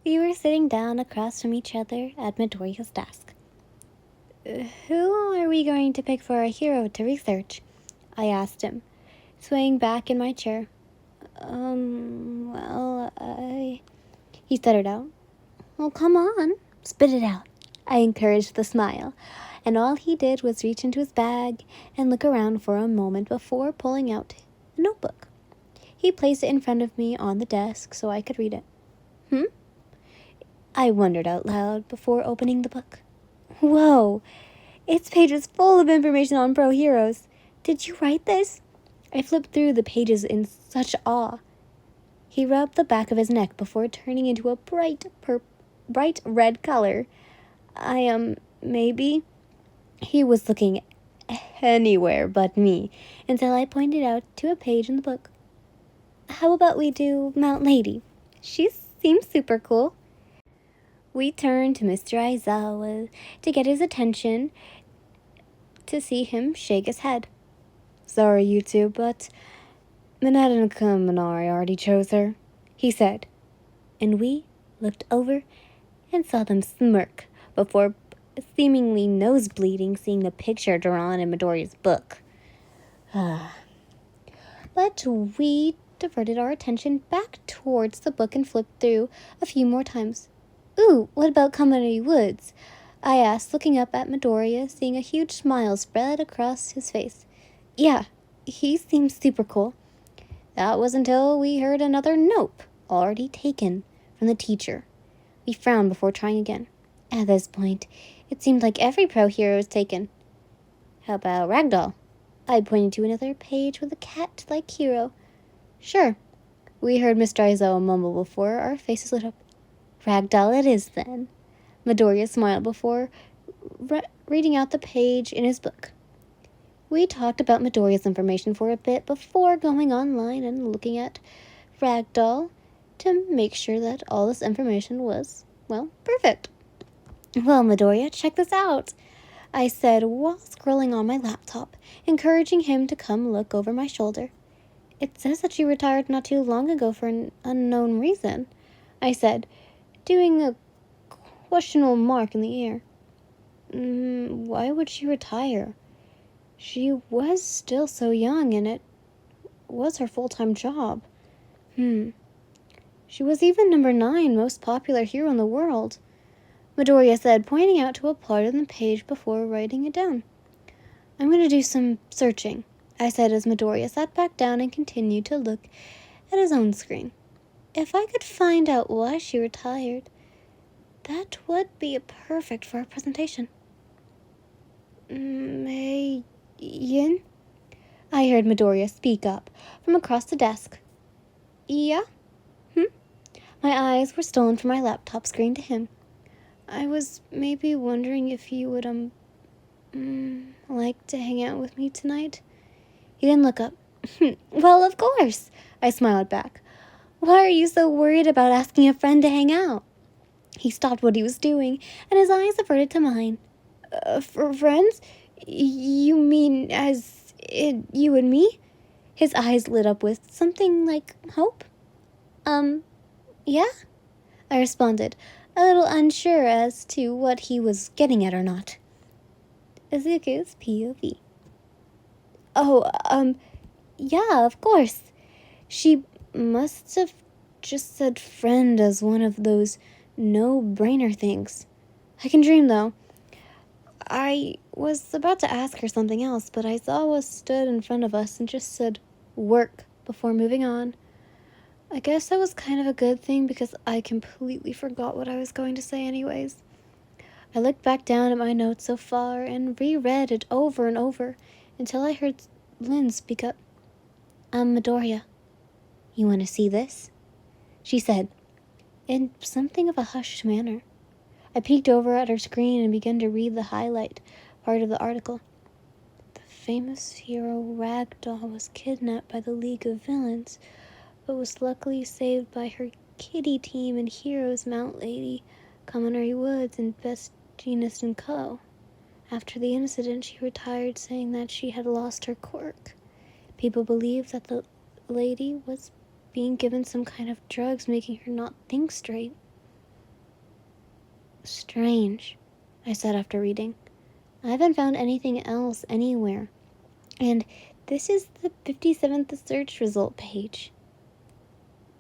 We were sitting down across from each other at Midoriya's desk. Who are we going to pick for our hero to research? I asked him, swaying back in my chair. He stuttered out. Well, come on, spit it out. I encouraged with a smile, and all he did was reach into his bag and look around for a moment before pulling out a notebook. He placed it in front of me on the desk so I could read it. I wondered out loud before opening the book. Whoa, its pages full of information on pro heroes. Did you write this? I flipped through the pages in such awe. He rubbed the back of his neck before turning into a bright red color. Maybe. He was looking anywhere but me until I pointed out to a page in the book. How about we do Mount Lady? She seems super cool. We turned to Mr. Aizawa to get his attention to see him shake his head. Sorry, you two, but Mineta and Kaminari already chose her, he said, and we looked over and saw them smirk before seemingly nosebleeding seeing the picture drawn in Midoriya's book. But we diverted our attention back towards the book and flipped through a few more times. Ooh, what about Kaminari Woods? I asked, looking up at Midoriya, seeing a huge smile spread across his face. Yeah, he seems super cool. That was until we heard another nope, already taken, from the teacher. We frowned before trying again. At this point, it seemed like every pro hero was taken. How about Ragdoll? I pointed to another page with a cat-like hero. Sure. We heard Mr. Aizawa mumble before our faces lit up. Ragdoll it is, then. Midoriya smiled before reading out the page in his book. We talked about Midoriya's information for a bit before going online and looking at Ragdoll to make sure that all this information was, perfect. Well, Midoriya, check this out, I said while scrolling on my laptop, encouraging him to come look over my shoulder. It says that she retired not too long ago for an unknown reason, I said, doing a questionable mark in the air. Why would she retire? She was still so young, and it was her full-time job. She was even number 9 most popular hero in the world, Midoriya said, pointing out to a part on the page before writing it down. I'm going to do some searching, I said as Midoriya sat back down and continued to look at his own screen. If I could find out why she retired, that would be perfect for our presentation. Hey, Yin? I heard Midoriya speak up from across the desk. Yeah? My eyes were stolen from my laptop screen to him. I was maybe wondering if you would, like to hang out with me tonight? He didn't look up. Well, of course, I smiled back. Why are you so worried about asking a friend to hang out? He stopped what he was doing, and his eyes averted to mine. For friends? You mean as in you and me? His eyes lit up with something like hope. Yeah? I responded, a little unsure as to what he was getting at or not. Izuku's POV. Yeah, of course. She must have just said friend as one of those no-brainer things. I can dream, though. I was about to ask her something else, but Aizawa stood in front of us and just said work before moving on. I guess that was kind of a good thing because I completely forgot what I was going to say anyways. I looked back down at my notes so far and reread it over and over until I heard Lynn speak up. Midoriya, you want to see this? She said, in something of a hushed manner. I peeked over at her screen and began to read the highlight part of the article. The famous hero Ragdoll was kidnapped by the League of Villains, but was luckily saved by her kitty team and heroes Mount Lady, Kaminari Woods, and Best Jeanist & Co. After the incident, she retired, saying that she had lost her quirk. People believed that the lady was being given some kind of drugs, making her not think straight. Strange, I said after reading. I haven't found anything else anywhere. And this is the 57th search result page.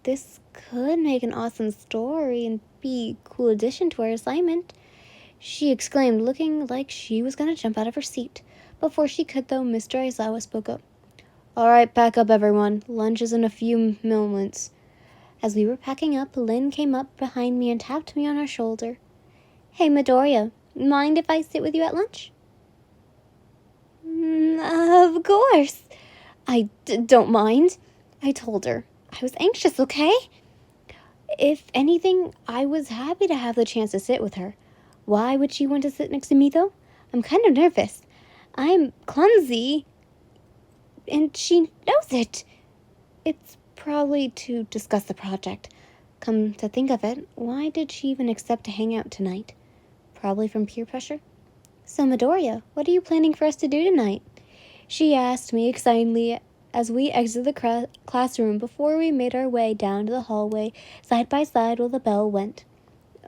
This could make an awesome story and be a cool addition to our assignment, she exclaimed, looking like she was going to jump out of her seat. Before she could, though, Mr. Aizawa spoke up. All right, pack up, everyone. Lunch is in a few moments. As we were packing up, Lynn came up behind me and tapped me on her shoulder. Hey, Midoriya, mind if I sit with you at lunch? Of course. I don't mind, I told her. I was anxious, okay? If anything, I was happy to have the chance to sit with her. Why would she want to sit next to me, though? I'm kind of nervous. I'm clumsy, and she knows it. It's probably to discuss the project. Come to think of it, why did she even accept to hang out tonight? Probably from peer pressure. So, Midoriya, what are you planning for us to do tonight? She asked me excitedly as we exited the classroom before we made our way down to the hallway, side by side while the bell went.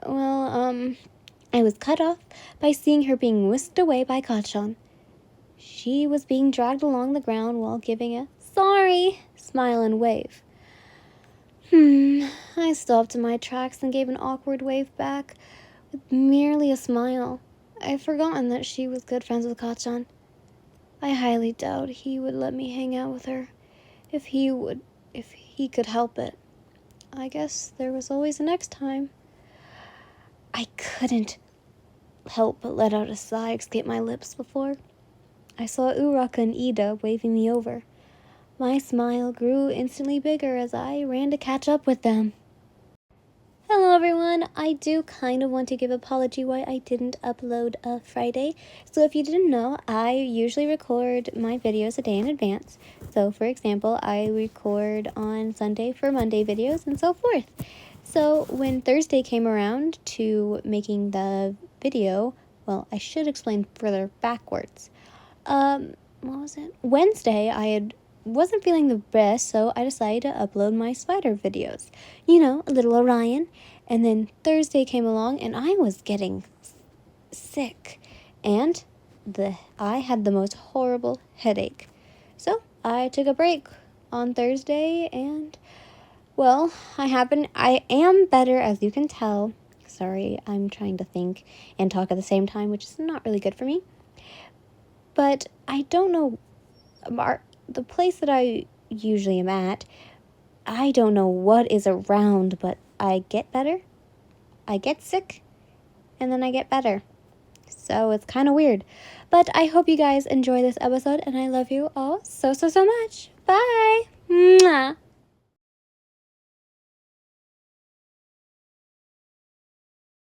Well, I was cut off by seeing her being whisked away by Kachan. She was being dragged along the ground while giving a sorry smile and wave. I stopped in my tracks and gave an awkward wave back with merely a smile. I'd forgotten that she was good friends with Kachan. I highly doubt he would let me hang out with her if he could help it. I guess there was always a next time. I couldn't help but let out a sigh escape my lips before I saw Uraka and Ida waving me over. My smile grew instantly bigger as I ran to catch up with them. Hello everyone, I do kind of want to give an apology why I didn't upload Friday. So if you didn't know, I usually record my videos a day in advance. So for example, I record on Sunday for Monday videos and so forth. So when Thursday came around to making the video, well, I should explain further backwards. What was it? Wednesday, wasn't feeling the best, so I decided to upload my spider videos. You know, a little Orion. And then Thursday came along, and I was getting sick. And I had the most horrible headache. So I took a break on Thursday, and, well, I am better, as you can tell. Sorry, I'm trying to think and talk at the same time, which is not really good for me. But I don't know, the place that I usually am at, I don't know what is around, but I get better, I get sick, and then I get better. So it's kind of weird. But I hope you guys enjoy this episode, and I love you all so, so, so much. Bye! Mwah!